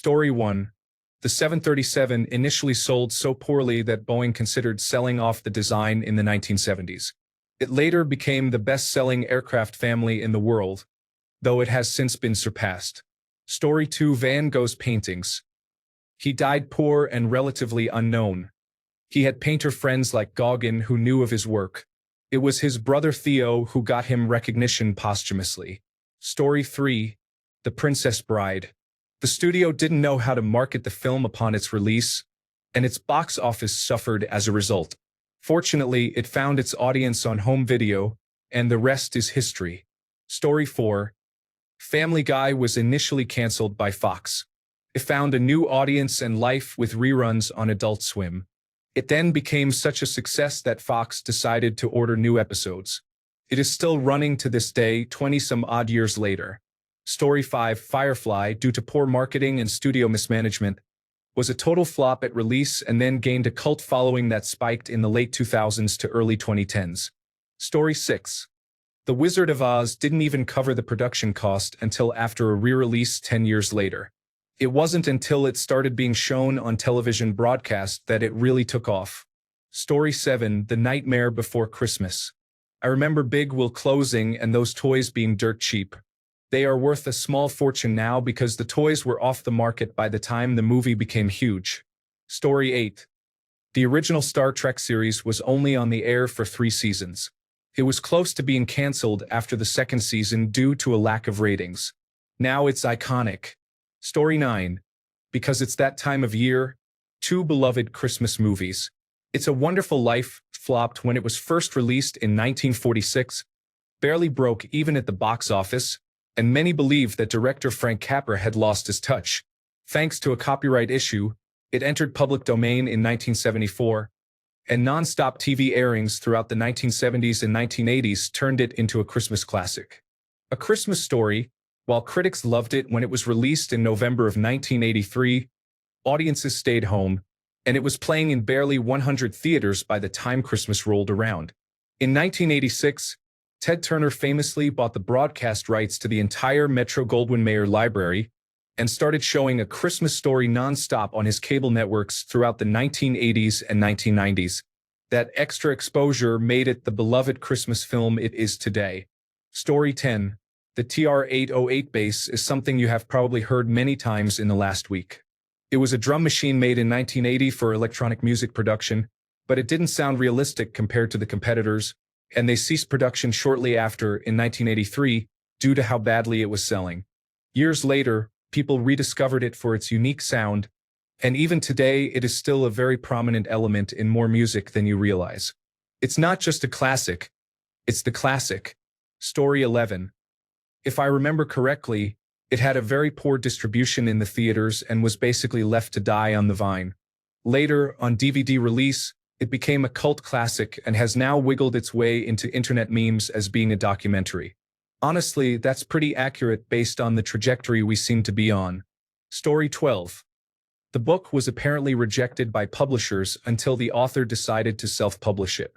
Story 1. The 737 initially sold so poorly that Boeing considered selling off the design in the 1970s. It later became the best-selling aircraft family in the world, though it has since been surpassed. Story 2. Van Gogh's paintings. He died poor and relatively unknown. He had painter friends like Gauguin who knew of his work. It was his brother Theo who got him recognition posthumously. Story 3. The Princess Bride. The studio didn't know how to market the film upon its release, and its box office suffered as a result. Fortunately, it found its audience on home video, and the rest is history. Story 4. Family Guy was initially canceled by Fox. It found a new audience and life with reruns on Adult Swim. It then became such a success that Fox decided to order new episodes. It is still running to this day, 20-some-odd years later. Story 5. Firefly, due to poor marketing and studio mismanagement, was a total flop at release and then gained a cult following that spiked in the late 2000s to early 2010s. Story 6. The Wizard of Oz didn't even cover the production cost until after a re-release 10 years later. It wasn't until it started being shown on television broadcast that it really took off. Story 7. The Nightmare Before Christmas. I remember Big Will closing and those toys being dirt cheap. They are worth a small fortune now because the toys were off the market by the time the movie became huge. Story 8. The original Star Trek series was only on the air for 3 seasons. It was close to being cancelled after the second season due to a lack of ratings. Now it's iconic. Story 9. Because it's that time of year, 2 beloved Christmas movies. It's a Wonderful Life flopped when it was first released in 1946, barely broke even at the box office, and many believe that director Frank Capra had lost his touch. Thanks to a copyright issue, it entered public domain in 1974, and non-stop TV airings throughout the 1970s and 1980s turned it into a Christmas classic. A Christmas Story, while critics loved it when it was released in November of 1983, audiences stayed home, and it was playing in barely 100 theaters by the time Christmas rolled around. In 1986, Ted Turner famously bought the broadcast rights to the entire Metro-Goldwyn-Mayer library and started showing A Christmas Story non-stop on his cable networks throughout the 1980s and 1990s. That extra exposure made it the beloved Christmas film it is today. Story 10. The TR-808 bass is something you have probably heard many times in the last week. It was a drum machine made in 1980 for electronic music production, but it didn't sound realistic compared to the competitors, and they ceased production shortly after in 1983 due to how badly it was selling. Years later, people rediscovered it for its unique sound, and even today it is still a very prominent element in more music than you realize. It's not just a classic, it's the classic. Story 11. If I remember correctly, it had a very poor distribution in the theaters and was basically left to die on the vine. Later, on DVD release, it became a cult classic and has now wiggled its way into internet memes as being a documentary. Honestly, that's pretty accurate based on the trajectory we seem to be on. Story 12. The book was apparently rejected by publishers until the author decided to self-publish it.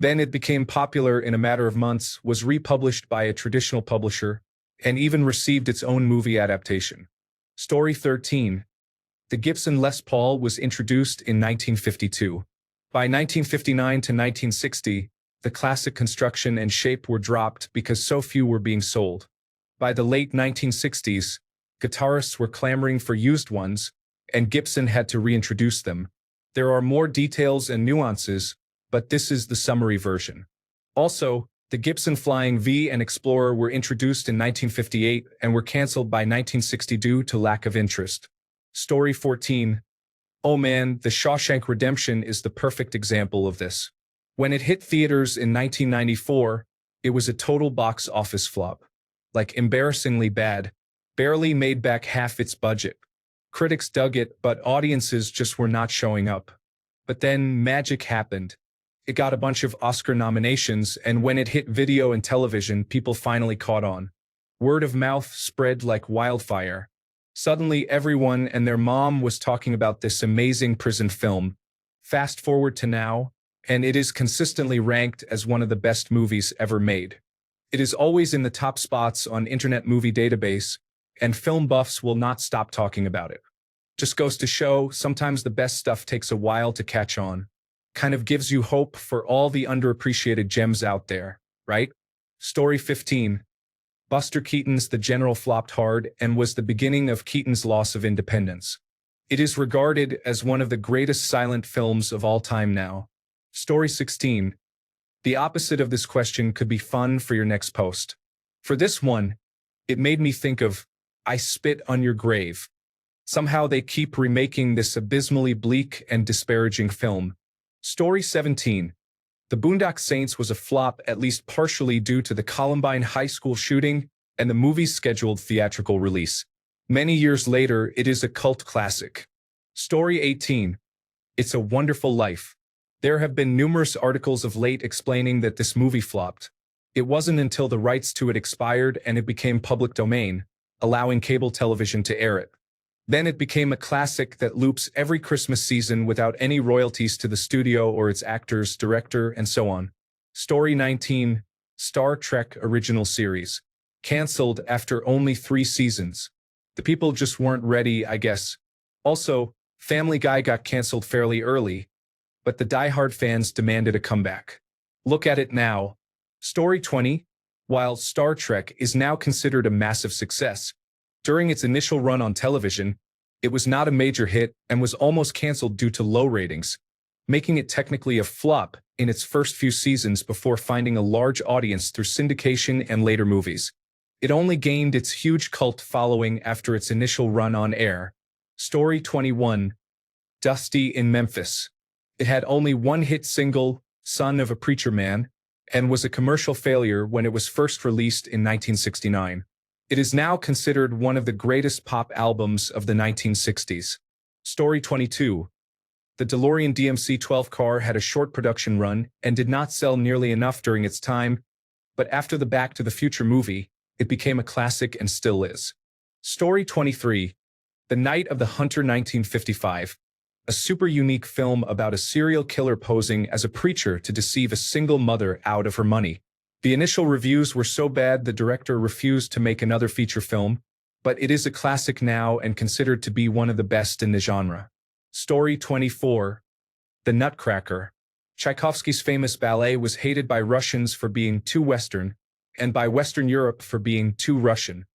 Then it became popular in a matter of months, was republished by a traditional publisher, and even received its own movie adaptation. Story 13. The Gibson Les Paul was introduced in 1952. By 1959 to 1960, the classic construction and shape were dropped because so few were being sold. By the late 1960s, guitarists were clamoring for used ones, and Gibson had to reintroduce them. There are more details and nuances, but this is the summary version. Also, the Gibson Flying V and Explorer were introduced in 1958 and were cancelled by 1960 due to lack of interest. Story 14. Oh man, The Shawshank Redemption is the perfect example of this. When it hit theaters in 1994, it was a total box office flop. Like embarrassingly bad, barely made back half its budget. Critics dug it, but audiences just were not showing up. But then magic happened. It got a bunch of Oscar nominations, and when it hit video and television, people finally caught on. Word of mouth spread like wildfire. Suddenly, everyone and their mom was talking about this amazing prison film. Fast forward to now, and it is consistently ranked as one of the best movies ever made. It is always in the top spots on Internet Movie Database, and film buffs will not stop talking about it. Just goes to show, sometimes the best stuff takes a while to catch on. Kind of gives you hope for all the underappreciated gems out there, right? Story 15. Buster Keaton's The General flopped hard and was the beginning of Keaton's loss of independence. It is regarded as one of the greatest silent films of all time now. Story 16. The opposite of this question could be fun for your next post. For this one, it made me think of I Spit on Your Grave. Somehow they keep remaking this abysmally bleak and disparaging film. Story 17. The Boondock Saints was a flop at least partially due to the Columbine High School shooting and the movie's scheduled theatrical release. Many years later, it is a cult classic. Story 18. It's a Wonderful Life. There have been numerous articles of late explaining that this movie flopped. It wasn't until the rights to it expired and it became public domain, allowing cable television to air it. Then it became a classic that loops every Christmas season without any royalties to the studio or its actors, director, and so on. Story 19. Star Trek Original Series. Cancelled after only 3 seasons. The people just weren't ready, I guess. Also, Family Guy got cancelled fairly early, but the die-hard fans demanded a comeback. Look at it now. Story 20. While Star Trek is now considered a massive success, during its initial run on television, it was not a major hit and was almost cancelled due to low ratings, making it technically a flop in its first few seasons before finding a large audience through syndication and later movies. It only gained its huge cult following after its initial run on air. Story 21. Dusty in Memphis. It had only one hit single, Son of a Preacher Man, and was a commercial failure when it was first released in 1969. It is now considered one of the greatest pop albums of the 1960s. Story 22. The DeLorean DMC-12 car had a short production run and did not sell nearly enough during its time, but after the Back to the Future movie, it became a classic and still is. Story 23. The Night of the Hunter 1955. A super unique film about a serial killer posing as a preacher to deceive a single mother out of her money. The initial reviews were so bad the director refused to make another feature film, but it is a classic now and considered to be one of the best in the genre. Story 24. The Nutcracker. Tchaikovsky's famous ballet was hated by Russians for being too Western, and by Western Europe for being too Russian.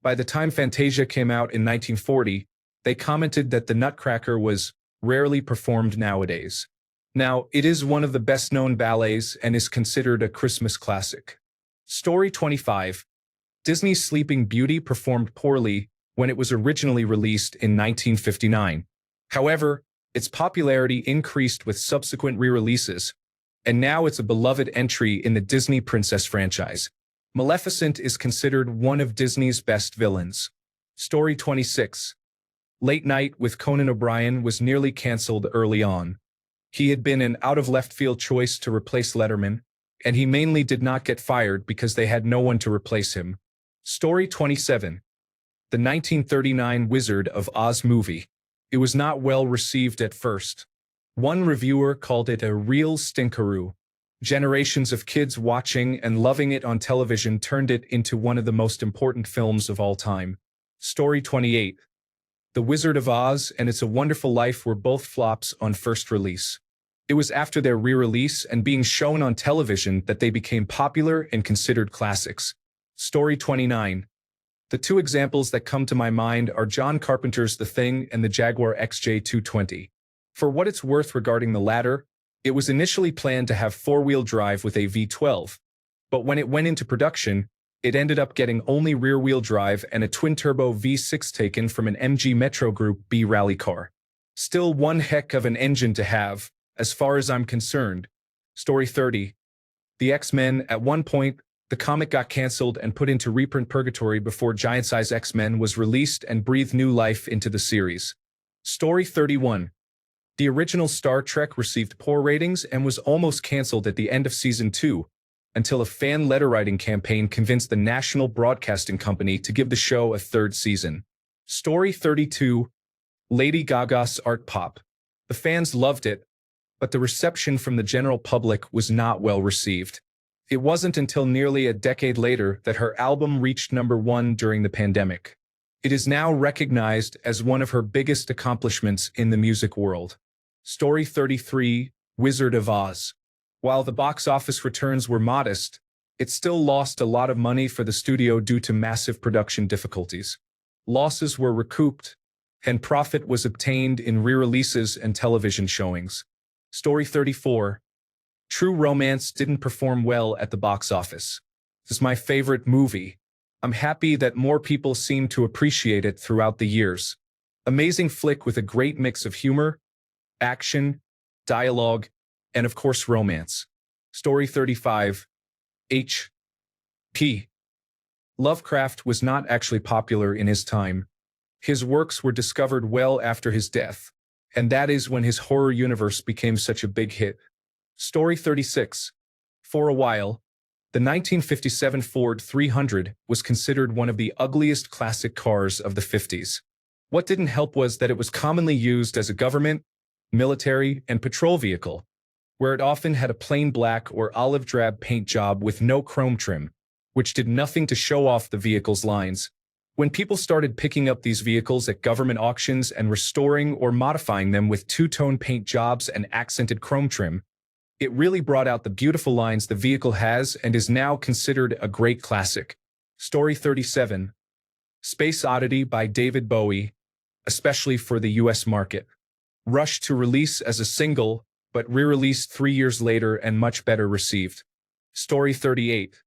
By the time Fantasia came out in 1940, they commented that the Nutcracker was rarely performed nowadays. Now, it is one of the best-known ballets and is considered a Christmas classic. Story 25. Disney's Sleeping Beauty performed poorly when it was originally released in 1959. However, its popularity increased with subsequent re-releases, and now it's a beloved entry in the Disney Princess franchise. Maleficent is considered one of Disney's best villains. Story 26. Late Night with Conan O'Brien was nearly cancelled early on. He had been an out-of-left-field choice to replace Letterman, and he mainly did not get fired because they had no one to replace him. Story 27. The 1939 Wizard of Oz movie. It was not well received at first. One reviewer called it a real stinkeroo. Generations of kids watching and loving it on television turned it into one of the most important films of all time. Story 28. The Wizard of Oz and It's a Wonderful Life were both flops on first release. It was after their re-release and being shown on television that they became popular and considered classics. Story 29. The two examples that come to my mind are John Carpenter's The Thing and the Jaguar XJ220. For what it's worth regarding the latter, it was initially planned to have four-wheel drive with a V12, but when it went into production, it ended up getting only rear-wheel drive and a twin-turbo V6 taken from an MG Metro Group B rally car. Still one heck of an engine to have, as far as I'm concerned. Story 30. The X-Men. At one point, the comic got cancelled and put into reprint purgatory before Giant Size X-Men was released and breathed new life into the series. Story 31. The original Star Trek received poor ratings and was almost cancelled at the end of Season 2, until a fan letter-writing campaign convinced the National Broadcasting Company to give the show a third season. Story 32. Lady Gaga's Art Pop. The fans loved it, but the reception from the general public was not well received. It wasn't until nearly a decade later that her album reached #1 during the pandemic. It is now recognized as one of her biggest accomplishments in the music world. Story 33, Wizard of Oz. While the box office returns were modest, it still lost a lot of money for the studio due to massive production difficulties. Losses were recouped, and profit was obtained in re-releases and television showings. Story 34. True Romance didn't perform well at the box office. This is my favorite movie. I'm happy that more people seem to appreciate it throughout the years. Amazing flick with a great mix of humor, action, dialogue, and of course romance. Story 35. H.P. Lovecraft was not actually popular in his time. His works were discovered well after his death, and that is when his horror universe became such a big hit. Story 36. For a while, the 1957 Ford 300 was considered one of the ugliest classic cars of the 50s. What didn't help was that it was commonly used as a government, military, and patrol vehicle, where it often had a plain black or olive drab paint job with no chrome trim, which did nothing to show off the vehicle's lines. When people started picking up these vehicles at government auctions and restoring or modifying them with two-tone paint jobs and accented chrome trim, it really brought out the beautiful lines the vehicle has and is now considered a great classic. Story 37. Space Oddity by David Bowie, especially for the US market. Rushed to release as a single, but re-released 3 years later and much better received. Story 38.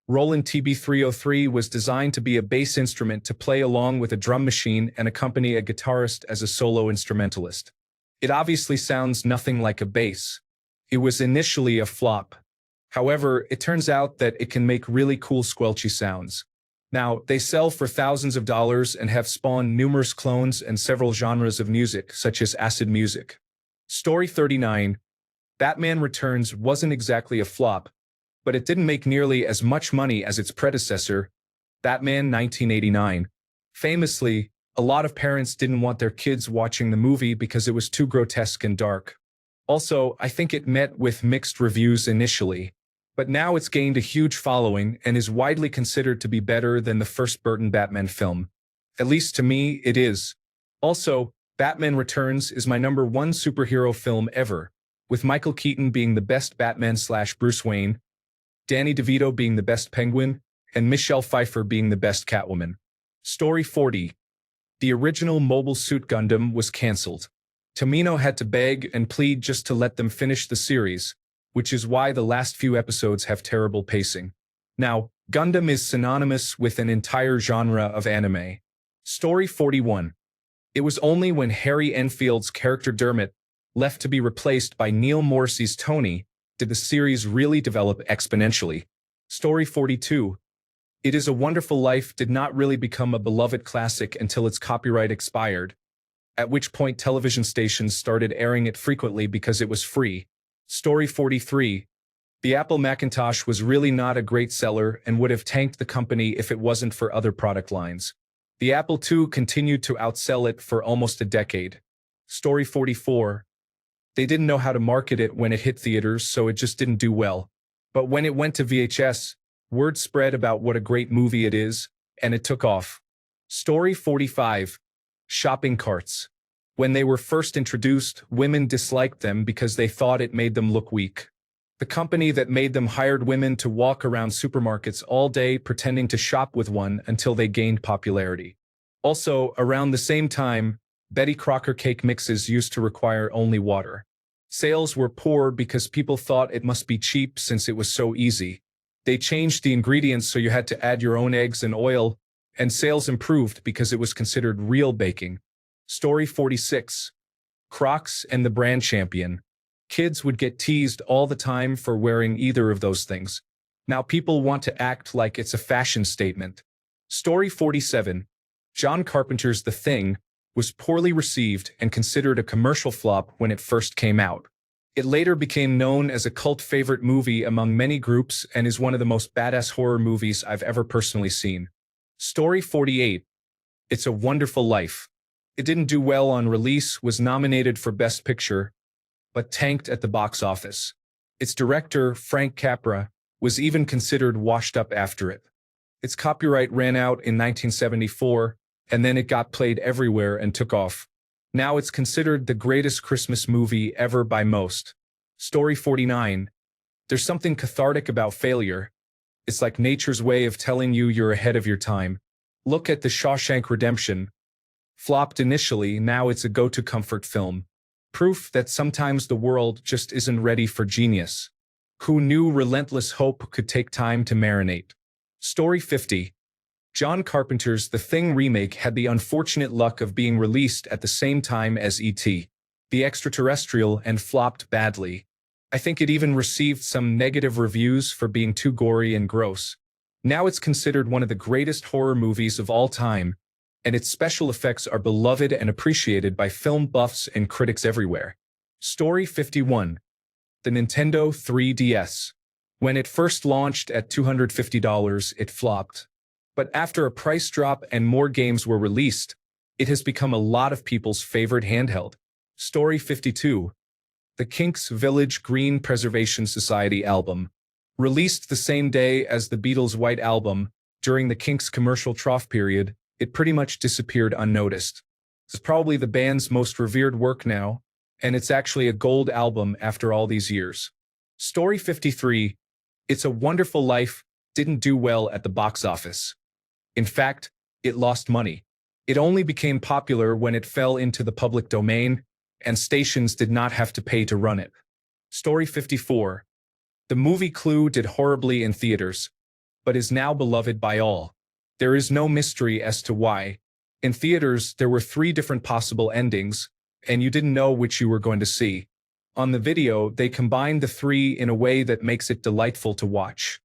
Roland TB-303 was designed to be a bass instrument to play along with a drum machine and accompany a guitarist as a solo instrumentalist. It obviously sounds nothing like a bass. It was initially a flop. However, it turns out that it can make really cool squelchy sounds. Now, they sell for thousands of dollars and have spawned numerous clones and several genres of music, such as acid music. Story 39. Batman Returns wasn't exactly a flop, but it didn't make nearly as much money as its predecessor, Batman 1989. Famously, a lot of parents didn't want their kids watching the movie because it was too grotesque and dark. Also, I think it met with mixed reviews initially, but now it's gained a huge following and is widely considered to be better than the first Burton Batman film. At least to me, it is. Also, Batman Returns is my #1 superhero film ever, with Michael Keaton being the best Batman/Bruce Wayne, Danny DeVito being the best Penguin, and Michelle Pfeiffer being the best Catwoman. Story 40. The original Mobile Suit Gundam was cancelled. Tomino had to beg and plead just to let them finish the series, which is why the last few episodes have terrible pacing. Now, Gundam is synonymous with an entire genre of anime. Story 41. It was only when Harry Enfield's character Dermot left to be replaced by Neil Morrissey's Tony did the series really develop exponentially. Story 42. It Is a Wonderful Life did not really become a beloved classic until its copyright expired, at which point television stations started airing it frequently because it was free. Story 43. The Apple Macintosh was really not a great seller and would have tanked the company if it wasn't for other product lines. The Apple II continued to outsell it for almost a decade. Story 44. They didn't know how to market it when it hit theaters, so it just didn't do well. But when it went to VHS, word spread about what a great movie it is, and it took off. Story 45. Shopping carts. When they were first introduced, women disliked them because they thought it made them look weak. The company that made them hired women to walk around supermarkets all day pretending to shop with one until they gained popularity. Also, around the same time, Betty Crocker cake mixes used to require only water. Sales were poor because people thought it must be cheap since it was so easy. They changed the ingredients so you had to add your own eggs and oil, and sales improved because it was considered real baking. Story 46. Crocs and the Brand Champion. Kids would get teased all the time for wearing either of those things. Now people want to act like it's a fashion statement. Story 47. John Carpenter's The Thing was poorly received and considered a commercial flop when it first came out. It later became known as a cult favorite movie among many groups and is one of the most badass horror movies I've ever personally seen. Story 48. It's a Wonderful Life. It didn't do well on release, was nominated for Best Picture, but tanked at the box office. Its director, Frank Capra, was even considered washed up after it. Its copyright ran out in 1974, and then it got played everywhere and took off. Now it's considered the greatest Christmas movie ever by most. Story 49. There's something cathartic about failure. It's like nature's way of telling you you're ahead of your time. Look at The Shawshank Redemption. Flopped initially, now it's a go-to comfort film. Proof that sometimes the world just isn't ready for genius. Who knew relentless hope could take time to marinate? Story 50. John Carpenter's The Thing remake had the unfortunate luck of being released at the same time as E.T. the Extraterrestrial and flopped badly. I think it even received some negative reviews for being too gory and gross. Now it's considered one of the greatest horror movies of all time, and its special effects are beloved and appreciated by film buffs and critics everywhere. Story 51. The Nintendo 3DS. When it first launched at $250, it flopped. But after a price drop and more games were released, it has become a lot of people's favorite handheld. Story 52. The Kinks' Village Green Preservation Society album. Released the same day as the Beatles' White Album, during the Kinks' commercial trough period, it pretty much disappeared unnoticed. It's probably the band's most revered work now, and it's actually a gold album after all these years. Story 53. It's a Wonderful Life didn't do well at the box office. In fact, it lost money. It only became popular when it fell into the public domain, and stations did not have to pay to run it. Story 54. The movie Clue did horribly in theaters, but is now beloved by all. There is no mystery as to why. In theaters, there were 3 different possible endings, and you didn't know which you were going to see. On the video, they combined the 3 in a way that makes it delightful to watch.